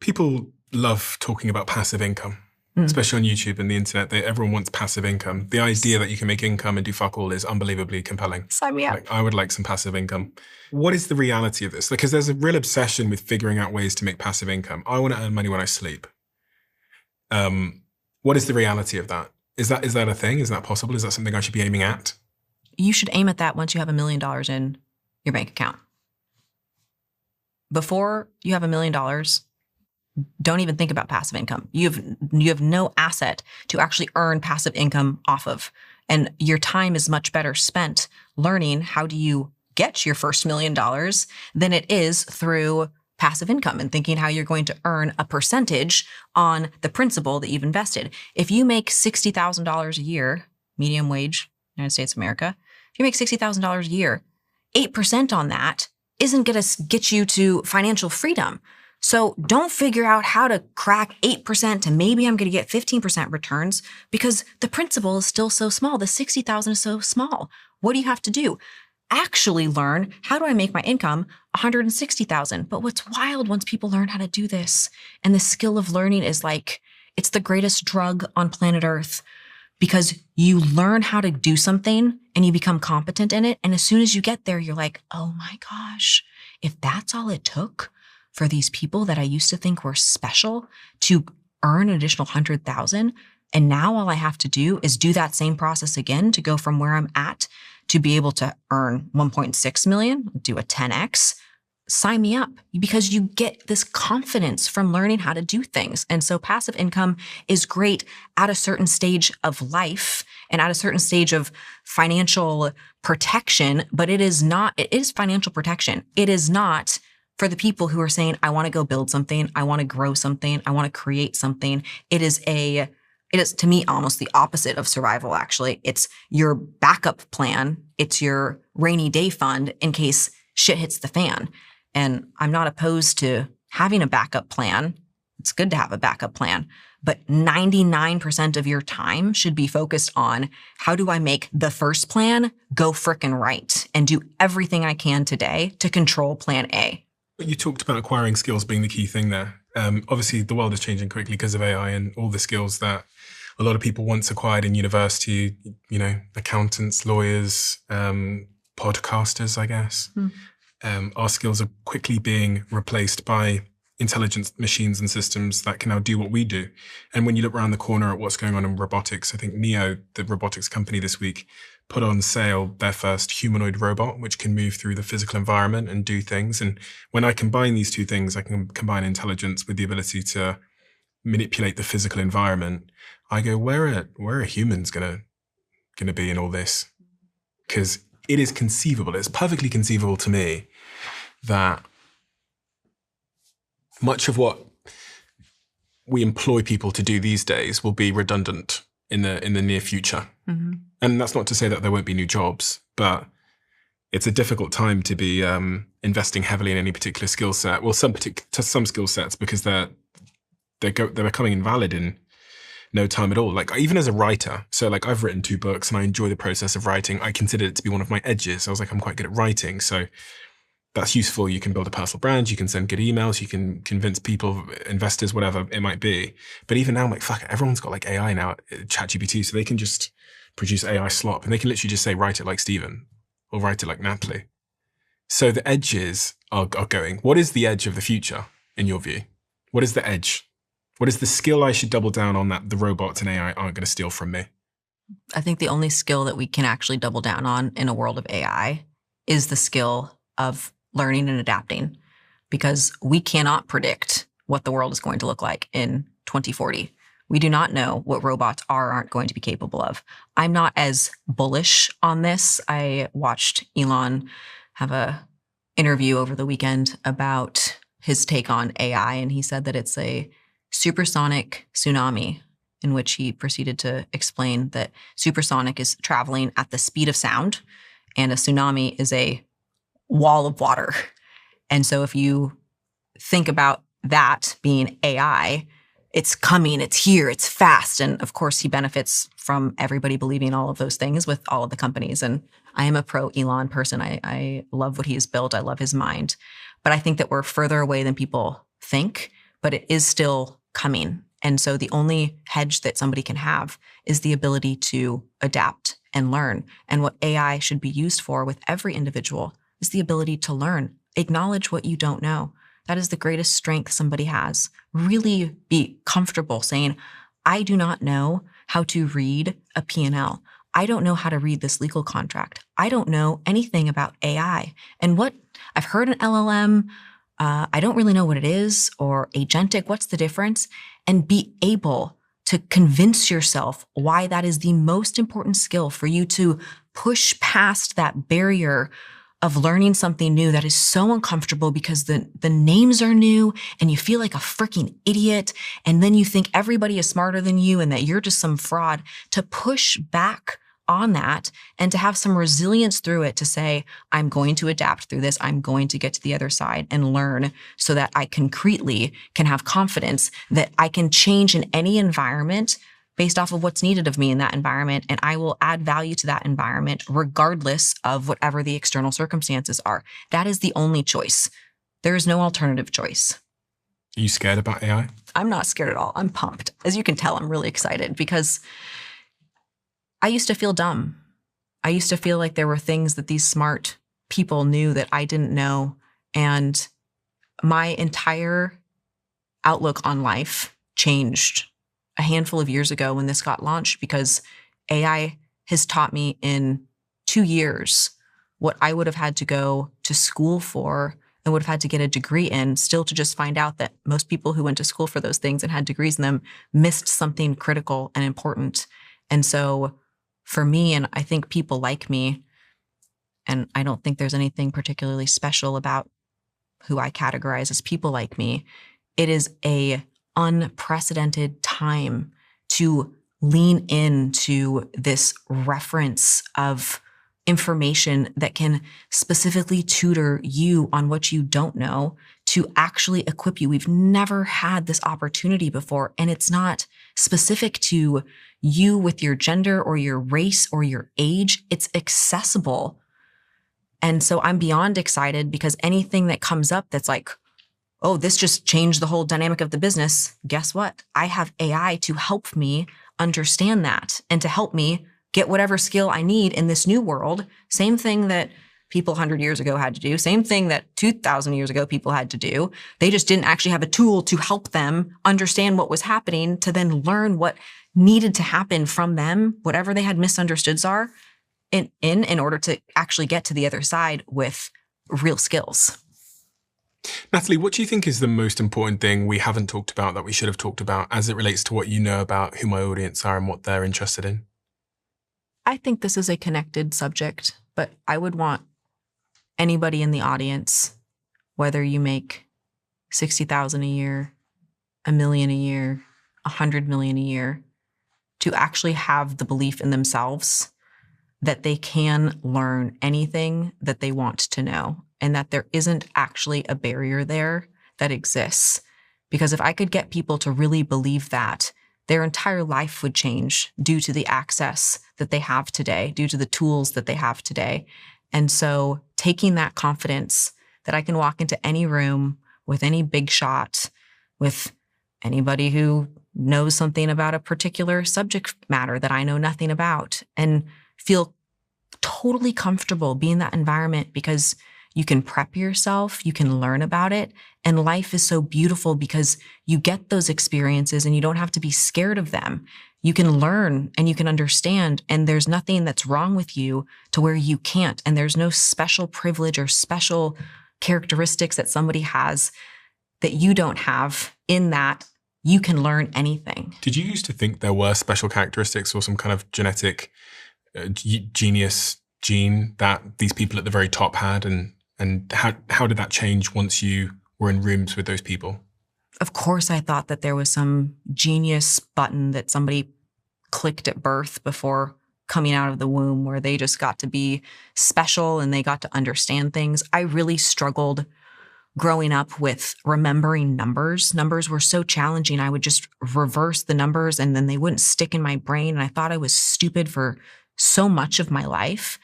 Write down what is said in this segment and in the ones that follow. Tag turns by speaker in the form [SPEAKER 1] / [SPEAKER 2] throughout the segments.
[SPEAKER 1] People love talking about passive income, especially on YouTube and the internet. Everyone wants passive income. The idea that you can make income and do fuck all is unbelievably compelling.
[SPEAKER 2] Sign me up.
[SPEAKER 1] Like, I would like some passive income. What is the reality of this? Because there's a real obsession with figuring out ways to make passive income. I want to earn money when I sleep. What is the reality of that? Is that a thing? Is that possible? Is that something I should be aiming at?
[SPEAKER 2] You should aim at that once you have $1 million in your bank account. Before you have $1 million, don't even think about passive income. You have no asset to actually earn passive income off of. And your time is much better spent learning how do you get your first $1 million than it is through passive income and thinking how you're going to earn a percentage on the principal that you've invested. If you make $60,000 a year, medium wage, United States of America, if you make $60,000 a year, 8% on that isn't going to get you to financial freedom. So don't figure out how to crack 8% to maybe I'm going to get 15% returns because the principal is still so small. The 60,000 is so small. What do you have to do? Actually learn, how do I make my income 160,000? But what's wild once people learn how to do this, and the skill of learning is like, it's the greatest drug on planet Earth because you learn how to do something and you become competent in it. And as soon as you get there, you're like, oh my gosh, if that's all it took for these people that I used to think were special to earn an additional 100,000. And now all I have to do is do that same process again to go from where I'm at to be able to earn 1.6 million, do a 10X, sign me up because you get this confidence from learning how to do things. And so passive income is great at a certain stage of life and at a certain stage of financial protection, but it is financial protection. It is not for the people who are saying, I want to go build something, I want to grow something, I want to create something. It is to me almost the opposite of survival, actually. It's your backup plan. It's your rainy day fund in case shit hits the fan. And I'm not opposed to having a backup plan. It's good to have a backup plan. But 99% of your time should be focused on how do I make the first plan go frickin' right and do everything I can today to control plan A.
[SPEAKER 1] You talked about acquiring skills being the key thing there. Obviously, the world is changing quickly because of AI and all the skills that a lot of people once acquired in university, accountants, lawyers, podcasters, I guess. Our skills are quickly being replaced by intelligent machines and systems that can now do what we do. And when you look around the corner at what's going on in robotics, I think NEO, the robotics company this week, put on sale their first humanoid robot, which can move through the physical environment and do things. And when I combine these two things, I can combine intelligence with the ability to manipulate the physical environment. I go, where are humans gonna be in all this? Because it is conceivable, it's perfectly conceivable to me that much of what we employ people to do these days will be redundant in the near future. Mm-hmm. And that's not to say that there won't be new jobs, but it's a difficult time to be investing heavily in any particular skill set. Well, some skill sets because they're becoming invalid in no time at all. Like even as a writer, so like I've written 2 books and I enjoy the process of writing. I consider it to be one of my edges. I was like, I'm quite good at writing, so that's useful. You can build a personal brand, you can send good emails, you can convince people, investors, whatever it might be. But even now, I'm like, fuck it, everyone's got like AI now, ChatGPT, so they can just produce AI slop and they can literally just say, write it like Stephen or write it like Natalie. So the edges are going. What is the edge of the future in your view? What is the edge? What is the skill I should double down on that the robots and AI aren't going to steal from me?
[SPEAKER 2] I think the only skill that we can actually double down on in a world of AI is the skill of learning and adapting, because we cannot predict what the world is going to look like in 2040. We do not know what robots are or aren't going to be capable of. I'm not as bullish on this. I watched Elon have a interview over the weekend about his take on AI, and he said that it's a supersonic tsunami, in which he proceeded to explain that supersonic is traveling at the speed of sound, and a tsunami is a wall of water. And so if you think about that being AI, it's coming, it's here, it's fast. And of course, he benefits from everybody believing all of those things with all of the companies. And I am a pro Elon person. I love what he has built. I love his mind. But I think that we're further away than people think. but it is still coming. And so the only hedge that somebody can have is the ability to adapt and learn. And what AI should be used for with every individual is the ability to learn. Acknowledge what you don't know. That is the greatest strength somebody has. Really be comfortable saying, I do not know how to read a P&L. I don't know how to read this legal contract. I don't know anything about AI. And what I've heard an LLM, I don't really know what it is, or agentic, what's the difference? And be able to convince yourself why that is the most important skill for you to push past that barrier of learning something new that is so uncomfortable because the names are new and you feel like a freaking idiot. And then you think everybody is smarter than you and that you're just some fraud. To push back on that and to have some resilience through it, to say, I'm going to adapt through this. I'm going to get to the other side and learn so that I concretely can have confidence that I can change in any environment based off of what's needed of me in that environment. And I will add value to that environment regardless of whatever the external circumstances are. That is the only choice. There is no alternative choice.
[SPEAKER 1] Are you scared about AI?
[SPEAKER 2] I'm not scared at all. I'm pumped. As you can tell, I'm really excited because I used to feel dumb. I used to feel like there were things that these smart people knew that I didn't know. And my entire outlook on life changed a handful of years ago when this got launched, because AI has taught me in 2 years what I would have had to go to school for and would have had to get a degree in, still to just find out that most people who went to school for those things and had degrees in them missed something critical and important. And so for me, and I think people like me, and I don't think there's anything particularly special about who I categorize as people like me, it is a unprecedented time to lean into this reference of information that can specifically tutor you on what you don't know, to actually equip you. We've never had this opportunity before, and it's not specific to you with your gender or your race or your age. It's accessible. And so I'm beyond excited, because anything that comes up that's like, oh, this just changed the whole dynamic of the business. Guess what? I have AI to help me understand that and to help me get whatever skill I need in this new world. Same thing that people 100 years ago had to do. Same thing that 2,000 years ago people had to do. They just didn't actually have a tool to help them understand what was happening, to then learn what needed to happen from them, whatever they had misunderstoods are, in order to actually get to the other side with real skills.
[SPEAKER 1] Natalie, what do you think is the most important thing we haven't talked about that we should have talked about as it relates to what you know about who my audience are and what they're interested in?
[SPEAKER 2] I think this is a connected subject, but I would want anybody in the audience, whether you make $60,000 a year, $1 million a year, $100 million a year, to actually have the belief in themselves that they can learn anything that they want to know, and that there isn't actually a barrier there that exists. Because if I could get people to really believe that, their entire life would change due to the access that they have today, due to the tools that they have today. And so taking that confidence that I can walk into any room with any big shot, with anybody who knows something about a particular subject matter that I know nothing about, and feel totally comfortable being in that environment, because you can prep yourself, you can learn about it, and life is so beautiful because you get those experiences and you don't have to be scared of them. You can learn and you can understand, and there's nothing that's wrong with you to where you can't, and there's no special privilege or special characteristics that somebody has that you don't have, in that you can learn anything.
[SPEAKER 1] Did you used to think there were special characteristics or some kind of genetic genius gene that these people at the very top had, and how did that change once you were in rooms with those people?
[SPEAKER 2] Of course, I thought that there was some genius button that somebody clicked at birth before coming out of the womb, where they just got to be special and they got to understand things. I really struggled growing up with remembering numbers. Numbers were so challenging. I would just reverse the numbers and then they wouldn't stick in my brain. And I thought I was stupid for so much of my life.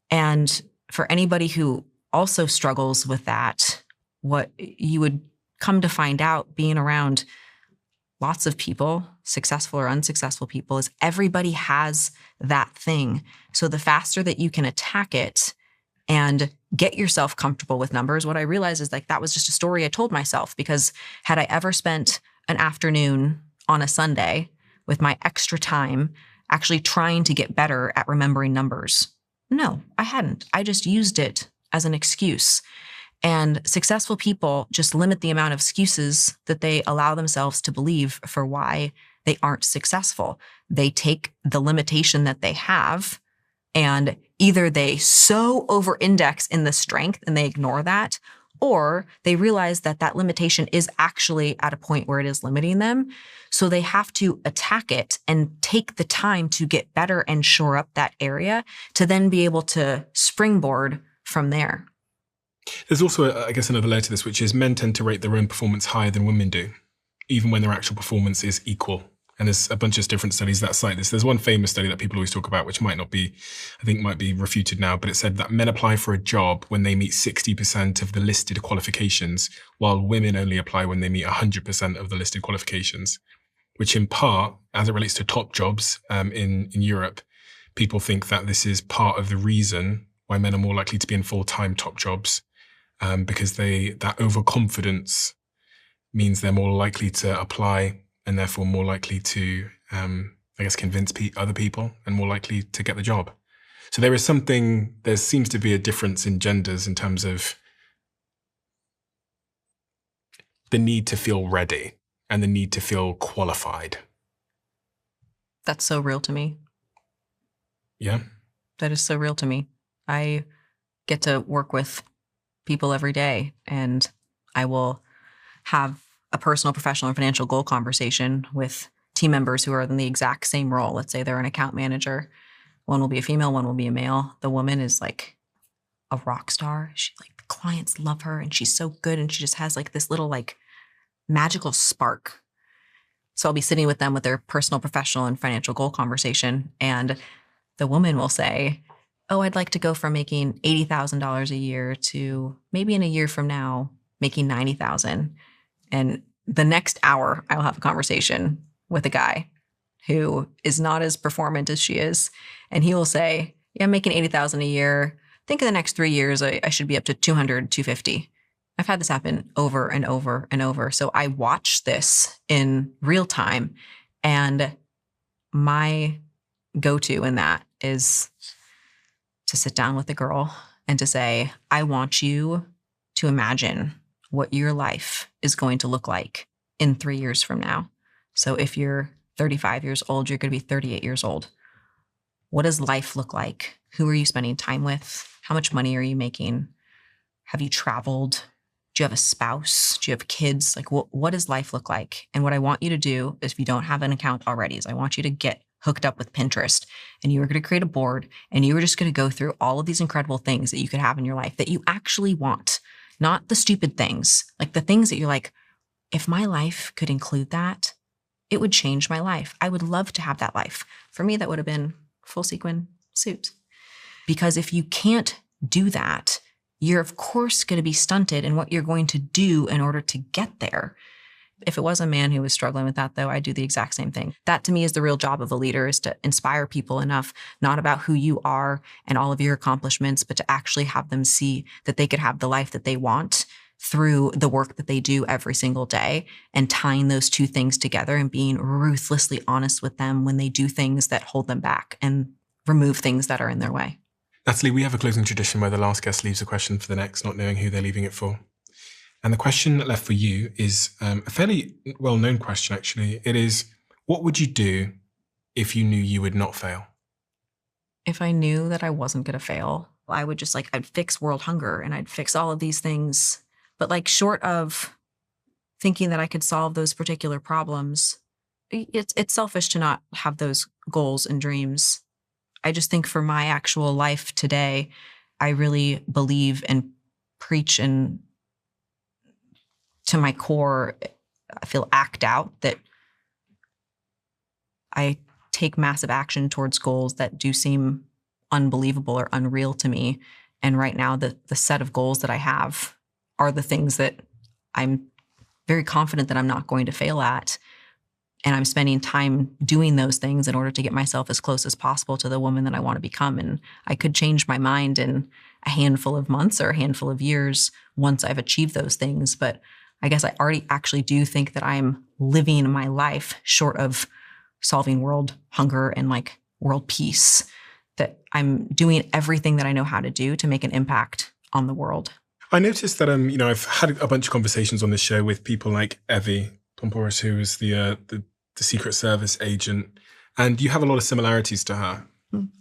[SPEAKER 2] And for anybody who also struggles with that, what you would come to find out, being around lots of people, successful or unsuccessful people, is everybody has that thing. So the faster that you can attack it and get yourself comfortable with numbers, what I realized is like that was just a story I told myself, because had I ever spent an afternoon on a Sunday with my extra time actually trying to get better at remembering numbers? No, I hadn't. I just used it as an excuse. And successful people just limit the amount of excuses that they allow themselves to believe for why they aren't successful. They take the limitation that they have, and either they so over-index in the strength and they ignore that, or they realize that that limitation is actually at a point where it is limiting them. So they have to attack it and take the time to get better and shore up that area to then be able to springboard from there.
[SPEAKER 1] There's also, I guess, another layer to this, which is men tend to rate their own performance higher than women do, even when their actual performance is equal. And there's a bunch of different studies that cite this. There's one famous study that people always talk about, which might be refuted now, but it said that men apply for a job when they meet 60% of the listed qualifications, while women only apply when they meet 100% of the listed qualifications, which in part, as it relates to top jobs in Europe, people think that this is part of the reason why men are more likely to be in full-time top jobs. Because that overconfidence means they're more likely to apply and therefore more likely to, convince other people and more likely to get the job. So there seems to be a difference in genders in terms of the need to feel ready and the need to feel qualified.
[SPEAKER 2] That's so real to me.
[SPEAKER 1] Yeah.
[SPEAKER 2] That is so real to me. I get to work with people every day, and I will have a personal, professional, and financial goal conversation with team members who are in the exact same role. Let's say they're an account manager. One will be a female, one will be a male. The woman is like a rock star. The clients love her, and she's so good, and she just has like this little like magical spark. So I'll be sitting with them with their personal, professional, and financial goal conversation, and the woman will say, "Oh, I'd like to go from making $80,000 a year to maybe in a year from now making $90,000. And the next hour, I'll have a conversation with a guy who is not as performant as she is. And he will say, yeah, I'm making $80,000 a year. I think in the next 3 years, I should be up to 200, 250. I've had this happen over and over and over. So I watch this in real time. And my go-to in that is to sit down with a girl and to say, I want you to imagine what your life is going to look like in 3 years from now. So if you're 35 years old, you're going to be 38 years old. What does life look like? Who are you spending time with? How much money are you making? Have you traveled? Do you have a spouse? Do you have kids? Like, what does life look like? And what I want you to do, if you don't have an account already, is I want you to get hooked up with Pinterest, and you are going to create a board, and you are just going to go through all of these incredible things that you could have in your life that you actually want, not the stupid things, like the things that you're like, if my life could include that, it would change my life. I would love to have that life. For me, that would have been full sequin suit. Because if you can't do that, you're of course going to be stunted in what you're going to do in order to get there. If it was a man who was struggling with that, though, I'd do the exact same thing. That, to me, is the real job of a leader, is to inspire people enough, not about who you are and all of your accomplishments, but to actually have them see that they could have the life that they want through the work that they do every single day, and tying those two things together and being ruthlessly honest with them when they do things that hold them back and remove things that are in their way.
[SPEAKER 1] Natalie, we have a closing tradition where the last guest leaves a question for the next, not knowing who they're leaving it for. And the question left for you is a fairly well-known question, actually. It is, what would you do if you knew you would not fail?
[SPEAKER 2] If I knew that I wasn't going to fail, I would just I'd fix world hunger and I'd fix all of these things. But short of thinking that I could solve those particular problems, it's selfish to not have those goals and dreams. I just think for my actual life today, I really believe and preach, and to my core, I feel act out that I take massive action towards goals that do seem unbelievable or unreal to me. And right now, the set of goals that I have are the things that I'm very confident that I'm not going to fail at. And I'm spending time doing those things in order to get myself as close as possible to the woman that I want to become. And I could change my mind in a handful of months or a handful of years once I've achieved those things. But I guess I already actually do think that I'm living my life short of solving world hunger and like world peace, that I'm doing everything that I know how to do to make an impact on the world.
[SPEAKER 1] I noticed that, I've had a bunch of conversations on this show with people like Evie Pomporis, who is the Secret Service agent, and you have a lot of similarities to her.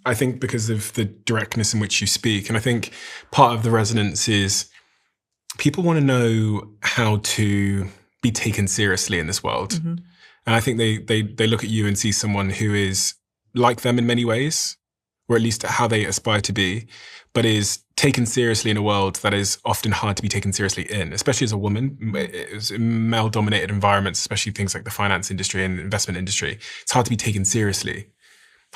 [SPEAKER 1] I think because of the directness in which you speak. And I think part of the resonance is people want to know how to be taken seriously in this world. Mm-hmm. And I think they look at you and see someone who is like them in many ways, or at least how they aspire to be, but is taken seriously in a world that is often hard to be taken seriously in, especially as a woman. In male-dominated environments, especially things like the finance industry and investment industry, it's hard to be taken seriously.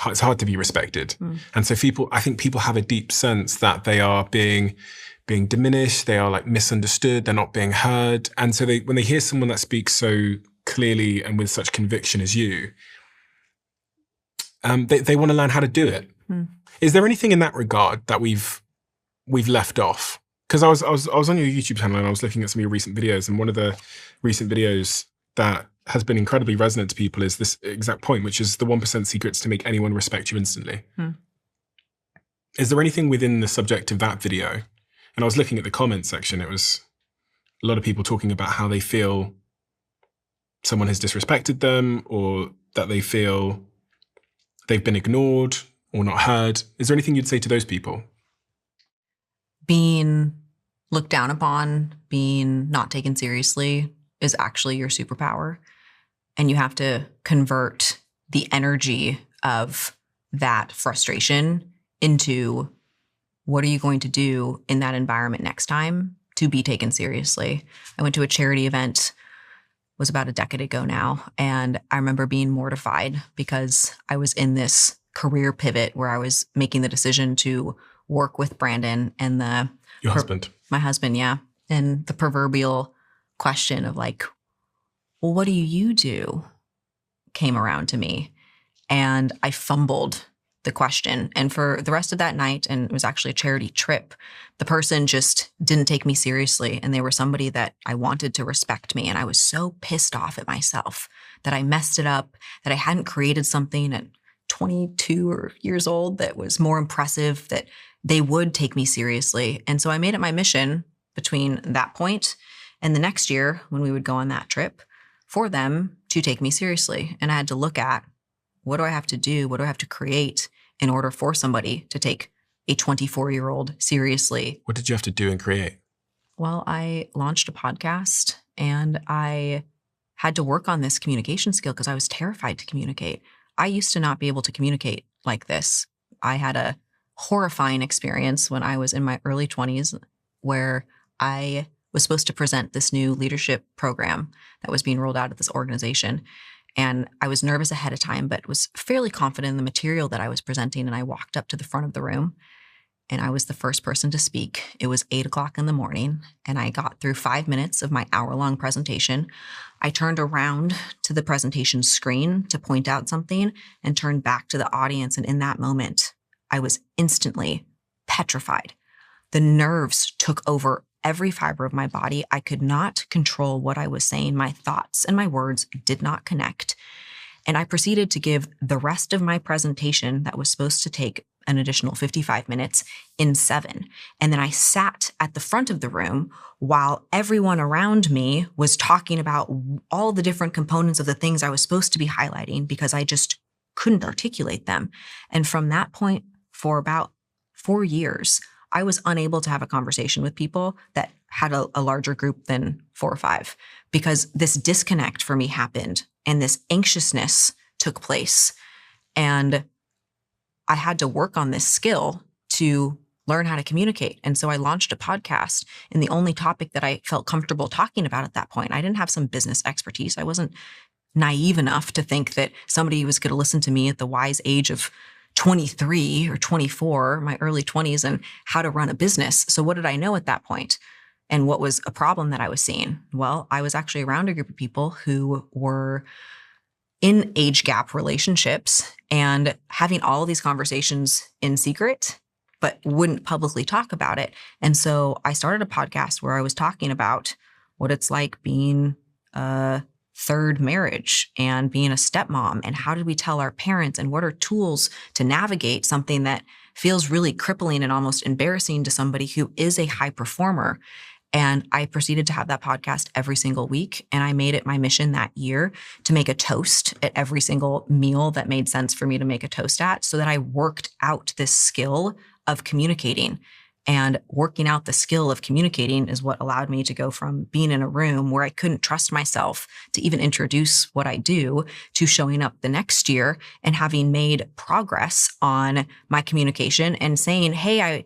[SPEAKER 1] It's hard to be respected. And so I think people have a deep sense that they are being diminished, they are like misunderstood, they're not being heard. And so when they hear someone that speaks so clearly and with such conviction as you, they want to learn how to do it. Is there anything in that regard that we've left off? Because I was on your YouTube channel and I was looking at some of your recent videos, and one of the recent videos that has been incredibly resonant to people is this exact point, which is the 1% secrets to make anyone respect you instantly. Is there anything within the subject of that video? And I was looking at the comments section. It was a lot of people talking about how they feel someone has disrespected them, or that they feel they've been ignored or not heard. Is there anything you'd say to those people?
[SPEAKER 2] Being looked down upon, being not taken seriously is actually your superpower. And you have to convert the energy of that frustration into what are you going to do in that environment next time to be taken seriously. I went to a charity event, was about a decade ago now, and I remember being mortified because I was in this career pivot where I was making the decision to work with Brandon and
[SPEAKER 1] your husband.
[SPEAKER 2] My husband, yeah. And the proverbial question of like, well, what do you do? Came around to me, and I fumbled the question. And for the rest of that night, and it was actually a charity trip, the person just didn't take me seriously. And they were somebody that I wanted to respect me. And I was so pissed off at myself that I messed it up, that I hadn't created something at 22 years old that was more impressive, that they would take me seriously. And so I made it my mission between that point and the next year when we would go on that trip for them to take me seriously. And I had to look at, what do I have to do? What do I have to create in order for somebody to take a 24-year-old seriously?
[SPEAKER 1] What did you have to do and create?
[SPEAKER 2] Well, I launched a podcast, and I had to work on this communication skill because I was terrified to communicate. I used to not be able to communicate like this. I had a horrifying experience when I was in my early 20s where I was supposed to present this new leadership program that was being rolled out at this organization. And I was nervous ahead of time, but was fairly confident in the material that I was presenting. And I walked up to the front of the room, and I was the first person to speak. It was 8:00 in the morning, and I got through 5 minutes of my hour-long presentation. I turned around to the presentation screen to point out something and turned back to the audience. And in that moment, I was instantly petrified. The nerves took over every fiber of my body. I could not control what I was saying. My thoughts and my words did not connect. And I proceeded to give the rest of my presentation that was supposed to take an additional 55 minutes in 7. And then I sat at the front of the room while everyone around me was talking about all the different components of the things I was supposed to be highlighting because I just couldn't articulate them. And from that point, for about 4 years, I was unable to have a conversation with people that had a larger group than 4 or 5 because this disconnect for me happened and this anxiousness took place. And I had to work on this skill to learn how to communicate. And so I launched a podcast, and the only topic that I felt comfortable talking about at that point, I didn't have some business expertise. I wasn't naive enough to think that somebody was going to listen to me at the wise age of 23 or 24, my early 20s, and how to run a business. So what did I know at that point? And what was a problem that I was seeing? Well, I was actually around a group of people who were in age gap relationships and having all of these conversations in secret, but wouldn't publicly talk about it. And so I started a podcast where I was talking about what it's like being a third marriage and being a stepmom, and how did we tell our parents, and what are tools to navigate something that feels really crippling and almost embarrassing to somebody who is a high performer. And I proceeded to have that podcast every single week. And I made it my mission that year to make a toast at every single meal that made sense for me to make a toast at, so that I worked out this skill of communicating. And working out the skill of communicating is what allowed me to go from being in a room where I couldn't trust myself to even introduce what I do, to showing up the next year and having made progress on my communication and saying, hey,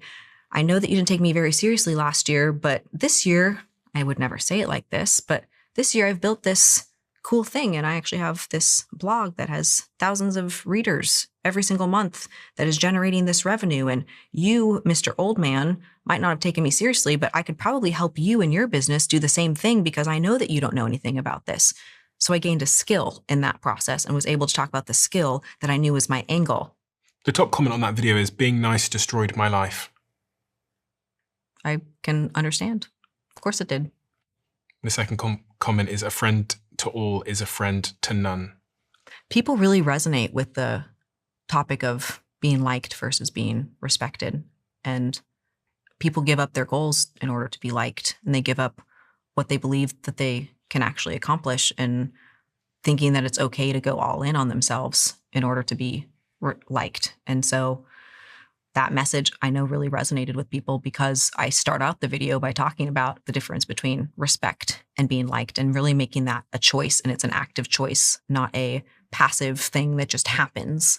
[SPEAKER 2] I know that you didn't take me very seriously last year, but this year, I would never say it like this, but this year I've built this cool thing, and I actually have this blog that has thousands of readers every single month that is generating this revenue. And you, Mr. Old Man, might not have taken me seriously, but I could probably help you in your business do the same thing, because I know that you don't know anything about this. So I gained a skill in that process and was able to talk about the skill that I knew was my angle.
[SPEAKER 1] The top comment on that video is, being nice destroyed my life.
[SPEAKER 2] I can understand. Of course it did.
[SPEAKER 1] The second comment is, a friend to all is a friend to none.
[SPEAKER 2] People really resonate with the topic of being liked versus being respected. And people give up their goals in order to be liked, and they give up what they believe that they can actually accomplish, and thinking that it's okay to go all in on themselves in order to be liked. And so that message, I know, really resonated with people, because I start out the video by talking about the difference between respect and being liked, and really making that a choice. And it's an active choice, not a passive thing that just happens.